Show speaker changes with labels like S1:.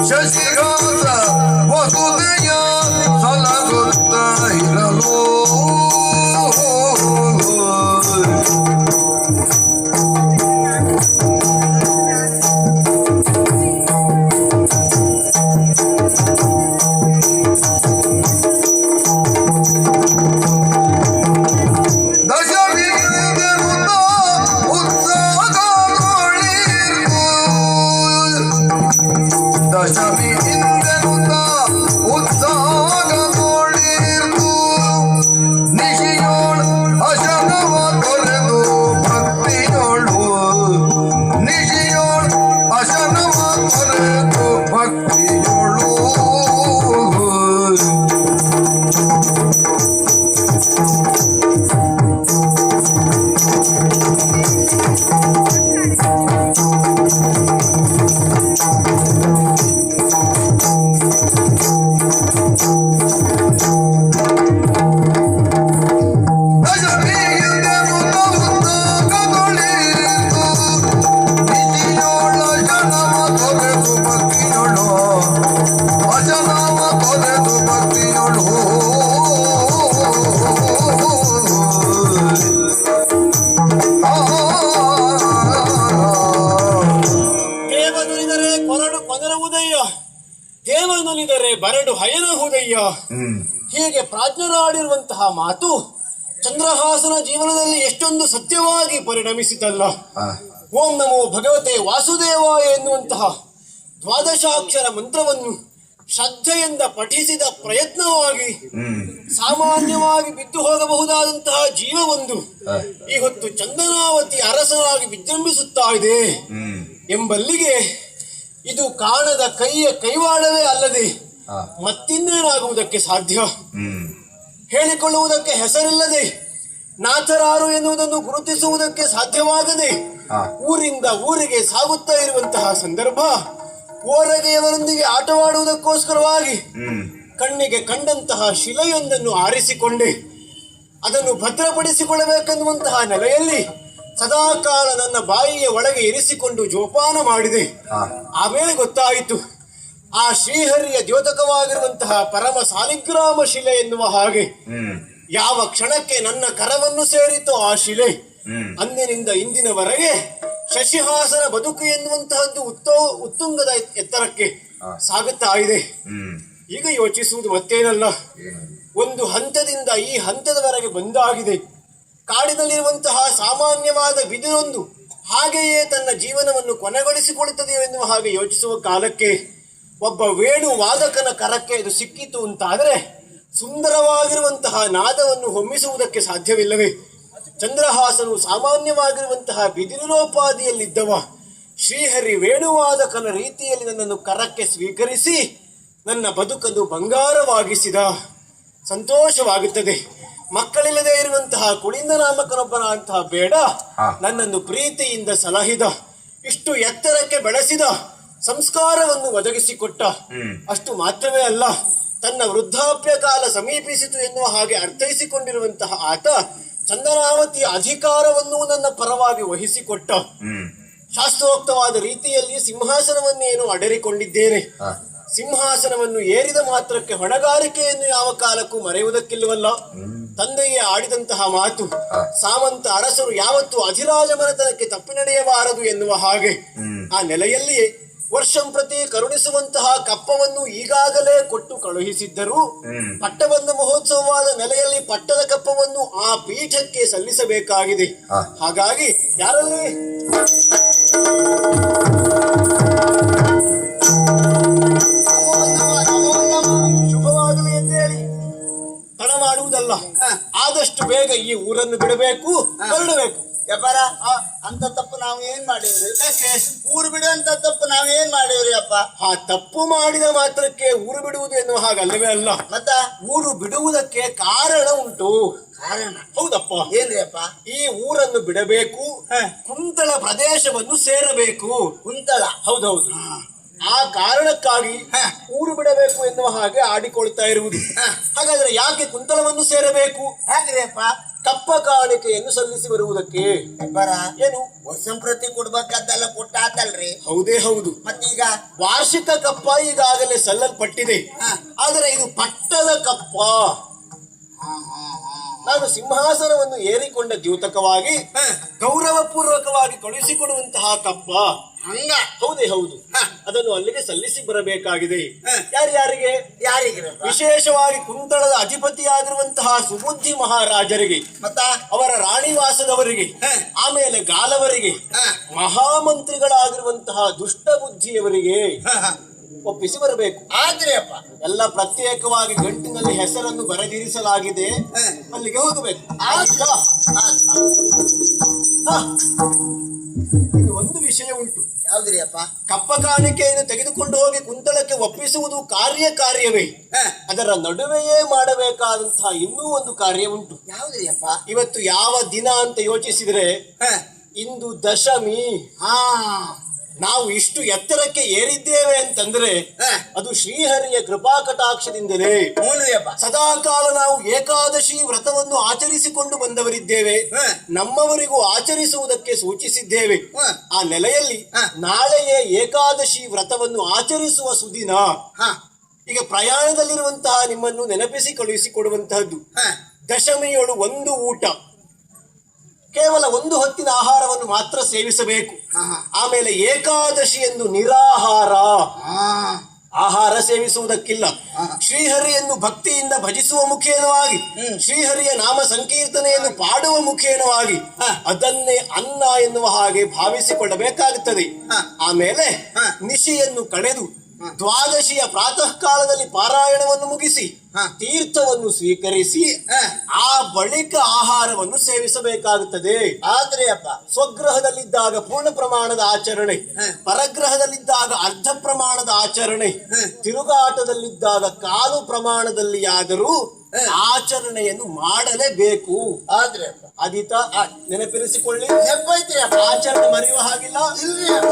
S1: ಶಶಿಘಾತ ವಸುದೆಯ ಸಲಗುತ್ತ ಇರಲು
S2: ದೇವನೊಲಿದರೆ ಬರಡು ಹಯನಹುದಯ್ಯ. ಹೀಗೆ ಪ್ರಾಜ್ಞರಾಡಿರುವಂತಹ ಮಾತು ಚಂದ್ರಹಾಸನ ಜೀವನದಲ್ಲಿ ಎಷ್ಟೊಂದು ಸತ್ಯವಾಗಿ ಪರಿಣಮಿಸಿತಲ್ಲ. ಓಂ ನಮೋ ಭಗವತೆ ವಾಸುದೇವಾಯ ಎನ್ನುವಂತಹ ದ್ವಾದಶಾಕ್ಷರ ಮಂತ್ರವನ್ನು ಶ್ರದ್ಧೆಯಿಂದ ಪಠಿಸಿದ ಪ್ರಯತ್ನವಾಗಿ ಸಾಮಾನ್ಯವಾಗಿ ಬಿದ್ದು ಹೋಗಬಹುದಾದಂತಹ ಜೀವವೊಂದು ಈ ಹೊತ್ತು ಚಂದನಾವತಿ ಅರಸನಾಗಿ ವಿಜೃಂಭಿಸುತ್ತಾ ಇದೆ ಎಂಬಲ್ಲಿಗೆ ಇದು ಕಾಣದ ಕೈಯ ಕೈವಾಡವೇ ಅಲ್ಲದೆ ಮತ್ತಿನ್ನೇನಾಗುವುದಕ್ಕೆ ಸಾಧ್ಯ? ಹೇಳಿಕೊಳ್ಳುವುದಕ್ಕೆ ಹೆಸರಿಲ್ಲದೆ ನಾಥರಾರು ಎನ್ನುವುದನ್ನು ಗುರುತಿಸುವುದಕ್ಕೆ ಸಾಧ್ಯವಾಗದೆ ಊರಿಂದ ಊರಿಗೆ ಸಾಗುತ್ತಾ ಇರುವಂತಹ ಸಂದರ್ಭ, ಓರಗೆಯವರೊಂದಿಗೆ ಆಟವಾಡುವುದಕ್ಕೋಸ್ಕರವಾಗಿ ಕಣ್ಣಿಗೆ ಕಂಡಂತಹ ಶಿಲೆಯೊಂದನ್ನು ಆರಿಸಿಕೊಂಡೆ ಅದನ್ನು ಭದ್ರಪಡಿಸಿಕೊಳ್ಳಬೇಕೆನ್ನುವಂತಹ ನೆಲೆಯಲ್ಲಿ ಸದಾಕಾಲ ನನ್ನ ಬಾಯಿಯ ಒಳಗೆ ಇರಿಸಿಕೊಂಡು ಜೋಪಾನ ಮಾಡಿದೆ. ಆಮೇಲೆ ಗೊತ್ತಾಯಿತು ಆ ಶ್ರೀಹರಿಯ ದ್ಯೋತಕವಾಗಿರುವಂತಹ ಪರಮ ಸಾಲಿಗ್ರಾಮ ಶಿಲೆ ಎನ್ನುವ ಹಾಗೆ ಯಾವ ಕ್ಷಣಕ್ಕೆ ನನ್ನ ಕರವನ್ನು ಸೇರಿತೋ ಆ ಶಿಲೆ ಅಂದಿನಿಂದ ಇಂದಿನವರೆಗೆ ಶಶಿಹಾಸನ ಬದುಕು ಎನ್ನುವಂತಹದ್ದು ಉತ್ತುಂಗದ ಎತ್ತರಕ್ಕೆ ಸಾಗುತ್ತಾ ಇದೆ. ಈಗ ಯೋಚಿಸುವುದು ಮತ್ತೇನಲ್ಲ, ಒಂದು ಹಂತದಿಂದ ಈ ಹಂತದವರೆಗೆ ಬಂದಾಗಿದೆ. ಕಾಡಿನಲ್ಲಿರುವಂತಹ ಸಾಮಾನ್ಯವಾದ ಬಿದಿರೊಂದು ಹಾಗೆಯೇ ತನ್ನ ಜೀವನವನ್ನು ಕೊನೆಗೊಳಿಸಿಕೊಳ್ಳುತ್ತದೆ ಎನ್ನುವ ಹಾಗೆ ಯೋಚಿಸುವ ಕಾಲಕ್ಕೆ ಒಬ್ಬ ವೇಣು ವಾದಕನ ಕರಕ್ಕೆ ಇದು ಸಿಕ್ಕಿತು ಅಂತಾದರೆ ಸುಂದರವಾಗಿರುವಂತಹ ನಾದವನ್ನು ಹೊಮ್ಮಿಸುವುದಕ್ಕೆ ಸಾಧ್ಯವಿಲ್ಲವೇ? ಚಂದ್ರಹಾಸನು ಸಾಮಾನ್ಯವಾಗಿರುವಂತಹ ಬಿದಿರಿನೋಪಾದಿಯಲ್ಲಿದ್ದವ ಶ್ರೀಹರಿ ವೇಣುವಾದಕನ ರೀತಿಯಲ್ಲಿ ನನ್ನನ್ನು ಕರಕ್ಕೆ ಸ್ವೀಕರಿಸಿ ನನ್ನ ಬದುಕನ್ನು ಬಂಗಾರವಾಗಿಸಿದ. ಸಂತೋಷವಾಗುತ್ತದೆ. ಮಕ್ಕಳಿಲ್ಲದೆ ಇರುವಂತಹ ಕುಳಿಂದ ನಾಮಕನೊಬ್ಬನಂತಹ ಬೇಡ ನನ್ನನ್ನು ಪ್ರೀತಿಯಿಂದ ಸಲಹಿದ, ಇಷ್ಟು ಎತ್ತರಕ್ಕೆ ಬೆಳೆಸಿದ, ಸಂಸ್ಕಾರವನ್ನು ಒದಗಿಸಿಕೊಟ್ಟ. ಅಷ್ಟು ಮಾತ್ರವೇ ಅಲ್ಲ, ತನ್ನ ವೃದ್ಧಾಪ್ಯ ಕಾಲ ಸಮೀಪಿಸಿತು ಎನ್ನುವ ಹಾಗೆ ಅರ್ಥೈಸಿಕೊಂಡಿರುವಂತಹ ಆತ ಚಂದನಾವತಿಯ ಅಧಿಕಾರವನ್ನು ನನ್ನ ಪರವಾಗಿ ವಹಿಸಿಕೊಟ್ಟ. ಶಾಸ್ತ್ರೋಕ್ತವಾದ ರೀತಿಯಲ್ಲಿ ಸಿಂಹಾಸನವನ್ನೇನು ಅಡರಿಕೊಂಡಿದ್ದೇನೆ. ಸಿಂಹಾಸನವನ್ನು ಏರಿದ ಮಾತ್ರಕ್ಕೆ ಹೊಣೆಗಾರಿಕೆಯನ್ನು ಯಾವ ಕಾಲಕ್ಕೂ ಮರೆಯುವುದಕ್ಕಿಲ್ಲವಲ್ಲ. ತಂದೆಯೇ ಆಡಿದಂತಹ ಮಾತು, ಸಾಮಂತ ಅರಸರು ಯಾವತ್ತೂ ಅಧಿರಾಜ ಮನೆತನಕ್ಕೆ ತಪ್ಪಿ ನಡೆಯಬಾರದು ಎನ್ನುವ ಹಾಗೆ ಆ ನೆಲೆಯಲ್ಲಿಯೇ ವರ್ಷಂಪ್ರತಿ ಕರುಣಿಸುವಂತಹ ಕಪ್ಪವನ್ನು ಈಗಾಗಲೇ ಕೊಟ್ಟು ಕಳುಹಿಸಿದ್ದರು. ಪಟ್ಟಬಂಧ ಮಹೋತ್ಸವವಾದ ನೆಲೆಯಲ್ಲಿ ಪಟ್ಟದ ಕಪ್ಪವನ್ನು ಆ ಪೀಠಕ್ಕೆ ಸಲ್ಲಿಸಬೇಕಾಗಿದೆ. ಹಾಗಾಗಿ ಯಾರಲ್ಲಿ ಶುಭವಾಗಲಿ ಅಂತೇಳಿ ತಡ ಮಾಡುವುದಲ್ಲ, ಆದಷ್ಟು ಬೇಗ ಈ ಊರನ್ನು ಬಿಡಬೇಕು, ಹೊರಡಬೇಕು.
S3: ವ್ಯಾಪಾರ ಅಂತ ತಪ್ಪು ನಾವು ಏನ್ ಮಾಡಿವ್ರಿ? ಊರು ಬಿಡುವಂತ ತಪ್ಪು ನಾವ್ ಏನ್ ಮಾಡಿವ್ರಿ ಅಪ್ಪ?
S2: ಆ ತಪ್ಪು ಮಾಡಿದ ಮಾತ್ರಕ್ಕೆ ಊರು ಬಿಡುವುದು ಎನ್ನುವ ಹಾಗಲ್ಲವೇ ಅಲ್ಲ.
S3: ಮತ್ತ
S2: ಊರು ಬಿಡುವುದಕ್ಕೆ ಕಾರಣ ಉಂಟು.
S3: ಕಾರಣ?
S2: ಹೌದಪ್ಪ.
S3: ಏನ್ರಿ ಅಪ್ಪ?
S2: ಈ ಊರನ್ನು ಬಿಡಬೇಕು, ಕುಂತಳ ಪ್ರದೇಶವನ್ನು ಸೇರಬೇಕು.
S3: ಕುಂತಳ?
S2: ಹೌದೌದು. ಆ ಕಾರಣಕ್ಕಾಗಿ ಊರು ಬಿಡಬೇಕು ಎನ್ನುವ ಹಾಗೆ ಆಡಿಕೊಳ್ತಾ ಇರುವುದು. ಹಾಗಾದ್ರೆ ಯಾಕೆ ಕುಂತಳವನ್ನು ಸೇರಬೇಕು?
S3: ಹೇಗ್ರಿಯಪ್ಪ
S2: ಕಪ್ಪ ಕಾಣಿಕೆಯನ್ನು ಸಲ್ಲಿಸಿ ಬರುವುದಕ್ಕೆ.
S3: ಬರ
S2: ಏನು
S3: ಸಂಪ್ರತಿ ಕೊಡ್ಬೇಕಾದ್ದೆಲ್ಲ ಕೊಟ್ಟಾತಲ್ರಿ.
S2: ಹೌದೇ ಹೌದು.
S3: ಮತ್ತೀಗ
S2: ವಾರ್ಷಿಕ ಕಪ್ಪ ಈಗಾಗಲೇ ಸಲ್ಲಲ್ಪಟ್ಟಿದೆ.
S3: ಹಾ.
S2: ಆದರೆ ಇದು ಪಟ್ಟದ ಕಪ್ಪ. ನಾನು ಸಿಂಹಾಸನವನ್ನು ಏರಿಕೊಂಡ ದ್ಯೋತಕವಾಗಿ ಗೌರವ ಪೂರ್ವಕವಾಗಿ ಕಳುಹಿಸಿಕೊಡುವಂತಹ ಕಪ್ಪ.
S3: ಹಂಗ
S2: ಹೌದೇ ಹೌದು. ಅದನ್ನು ಅಲ್ಲಿಗೆ ಸಲ್ಲಿಸಿ ಬರಬೇಕಾಗಿದೆ.
S3: ಹ.
S2: ಯಾರ್ಯಾರಿಗೆ?
S3: ಯಾರಿಗ್ರಪ್ಪ?
S2: ವಿಶೇಷವಾಗಿ ಕುಂತಳದ ಅಧಿಪತಿಯಾಗಿರುವಂತಹ ಸುಬುದ್ಧಿ ಮಹಾರಾಜರಿಗೆ,
S3: ಮತ್ತ
S2: ಅವರ ರಾಣಿವಾಸದವರಿಗೆ,
S3: ಹ.
S2: ಆಮೇಲೆ ಗಾಲವರಿಗೆ,
S3: ಹ.
S2: ಮಹಾಮಂತ್ರಿಗಳಾಗಿರುವಂತಹ ದುಷ್ಟ ಬುದ್ಧಿಯವರಿಗೆ ಒಪ್ಪಿಸಿ ಬರಬೇಕು.
S3: ಆದ್ರಿಯಪ್ಪ
S2: ಎಲ್ಲ ಪ್ರತ್ಯೇಕವಾಗಿ ಗಂಟಿನಲ್ಲಿ ಹೆಸರನ್ನು ಬರೆದಿರಿಸಲಾಗಿದೆ.
S3: ಹ.
S2: ಅಲ್ಲಿಗೆ ಹೋಗಬೇಕು.
S3: ಆಯ್ತಾ?
S2: ಇದು ಒಂದು ವಿಷಯ ಉಂಟು.
S3: ಯಾವ್ದ್ರಿಯಪ್ಪ?
S2: ಕಪ್ಪ ಕಾಣಿಕೆಯನ್ನು ತೆಗೆದುಕೊಂಡು ಹೋಗಿ ಕುಂತಳಕ್ಕೆ ಒಪ್ಪಿಸುವುದು ಕಾರ್ಯವೇ.
S3: ಹ.
S2: ಅದರ ನಡುವೆಯೇ ಮಾಡಬೇಕಾದಂತಹ ಇನ್ನೂ ಒಂದು ಕಾರ್ಯ ಉಂಟು.
S3: ಯಾವ್ದ್ರಿಯಪ್ಪ?
S2: ಇವತ್ತು ಯಾವ ದಿನ ಅಂತ ಯೋಚಿಸಿದ್ರೆ
S3: ಹ.
S2: ಇಂದು ದಶಮಿ.
S3: ಹಾ
S2: ನಾವು ಇಷ್ಟು ಎತ್ತರಕ್ಕೆ ಏರಿದ್ದೇವೆ ಅಂತಂದ್ರೆ
S3: ಹ.
S2: ಅದು ಶ್ರೀಹರಿಯ ಕೃಪಾ ಕಟಾಕ್ಷದಿಂದಲೇ.
S3: ಮೂಲರಿಯಪ್ಪ.
S2: ಸದಾಕಾಲ ನಾವು ಏಕಾದಶಿ ವ್ರತವನ್ನು ಆಚರಿಸಿಕೊಂಡು ಬಂದವರಿದ್ದೇವೆ.
S3: ಹ.
S2: ನಮ್ಮವರಿಗೂ ಆಚರಿಸುವುದಕ್ಕೆ ಸೂಚಿಸಿದ್ದೇವೆ.
S3: ಹ.
S2: ಆ ನೆಲೆಯಲ್ಲಿ
S3: ಹ.
S2: ನಾಳೆಯೇ ಏಕಾದಶಿ ವ್ರತವನ್ನು ಆಚರಿಸುವ ಸುದಿನ.
S3: ಹಾ
S2: ಈಗ ಪ್ರಯಾಣದಲ್ಲಿರುವಂತಹ ನಿಮ್ಮನ್ನು ನೆನಪಿಸಿ ಕಳುಹಿಸಿಕೊಡುವಂತಹದ್ದು.
S3: ಹ.
S2: ದಶಮಿಯೊಳು ಒಂದು ಊಟ, ಕೇವಲ ಒಂದು ಹೊತ್ತಿನ ಆಹಾರವನ್ನು ಮಾತ್ರ ಸೇವಿಸಬೇಕು.
S3: ಹಾ ಹಾ
S2: ಆಮೇಲೆ ಏಕಾದಶಿ ಎಂದು ನಿರಾಹಾರ,
S3: ಹಾ
S2: ಆಹಾರ ಸೇವಿಸುವುದಕ್ಕಿಲ್ಲ. ಶ್ರೀಹರಿಯನ್ನು ಭಕ್ತಿಯಿಂದ ಭಜಿಸುವ ಮುಖೇನವಾಗಿ, ಶ್ರೀಹರಿಯ ನಾಮ ಸಂಕೀರ್ತನೆಯನ್ನು ಪಾಡುವ ಮುಖೇನವಾಗಿ ಅದನ್ನೇ ಅನ್ನ ಎನ್ನುವ ಹಾಗೆ ಭಾವಿಸಿಕೊಳ್ಳಬೇಕಾಗುತ್ತದೆ. ಆಮೇಲೆ ನಿಶಿಯನ್ನು ಕಳೆದು ದ್ವಾದಶಿಯ ಪ್ರಾತಃ ಕಾಲದಲ್ಲಿ ಪಾರಾಯಣವನ್ನು ಮುಗಿಸಿ ತೀರ್ಥವನ್ನು ಸ್ವೀಕರಿಸಿ ಆ ಬಳಿಕ ಆಹಾರವನ್ನು ಸೇವಿಸಬೇಕಾಗುತ್ತದೆ.
S3: ಆದ್ರಿಯಪ್ಪ.
S2: ಸ್ವಗ್ರಹದಲ್ಲಿದ್ದಾಗ ಪೂರ್ಣ ಪ್ರಮಾಣದ ಆಚರಣೆ, ಪರಗ್ರಹದಲ್ಲಿದ್ದಾಗ ಅರ್ಧ ಪ್ರಮಾಣದ ಆಚರಣೆ, ತಿರುಗಾಟದಲ್ಲಿದ್ದಾಗ ಕಾಲು ಪ್ರಮಾಣದಲ್ಲಿ ಆದರೂ ಆಚರಣೆಯನ್ನು ಮಾಡಲೇಬೇಕು.
S3: ಆದ್ರಿಯಪ್ಪ.
S2: ಅದಿತ ನೆನಪಿರಿಸಿಕೊಳ್ಳಿ.
S3: ನೆಪ್ಪೈತ್ರಿಯಪ್ಪ.
S2: ಆಚರಣೆ ಮರೆಯುವ ಹಾಗಿಲ್ಲ.
S3: ಇಲ್ರಿಯಪ್ಪ.